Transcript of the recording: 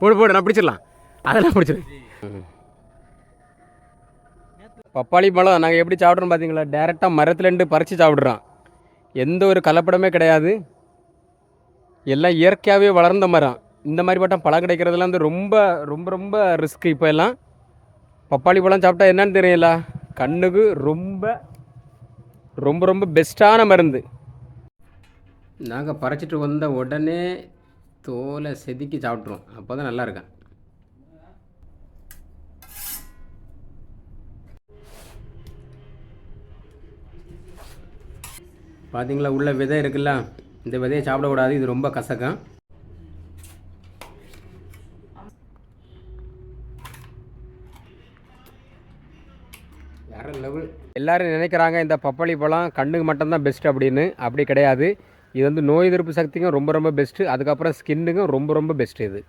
போடு போடு, நான் பிடிச்சிடலாம், அதெல்லாம் பிடிச்சிருக்கேன். பப்பாளி பழம் நாங்கள் எப்படி சாப்பிட்றோம் பார்த்தீங்களா, டேரெக்டாக மரத்துலேருந்து பறித்து சாப்பிட்றோம். எந்த ஒரு கலப்படமே கிடையாது, எல்லாம் இயற்கையாகவே வளர்ந்த மரம். இந்த மாதிரி பட்டம் பழம் கிடைக்கிறதுலாம் வந்து ரொம்ப ரொம்ப ரொம்ப ரிஸ்க்கு. இப்போ எல்லாம் பப்பாளி பழம் சாப்பிட்டா என்னன்னு தெரியல, கண்ணுக்கு ரொம்ப ரொம்ப ரொம்ப பெஸ்ட்டான மருந்து. நாங்கள் பறிச்சிட்டு வந்த உடனே தோலை செதுக்கி சாப்பிட்ருவோம், அப்போ தான் நல்லா இருக்கேன். பார்த்தீங்களா, உள்ள விதை இருக்குல்ல, இந்த விதையை சாப்பிடக்கூடாது, இது ரொம்ப கசக்கம். எல்லாரும் நினைக்கிறாங்க இந்த பப்பாளி பழம் கண்ணுக்கு மட்டும்தான் பெஸ்ட்டு அப்படின்னு. அப்படி கிடையாது, இது வந்து நோய் எதிர்ப்பு சக்திக்கும் ரொம்ப ரொம்ப பெஸ்ட்டு, அதுக்கப்புறம் ஸ்கின்னுக்கும் ரொம்ப ரொம்ப பெஸ்ட்டு இது.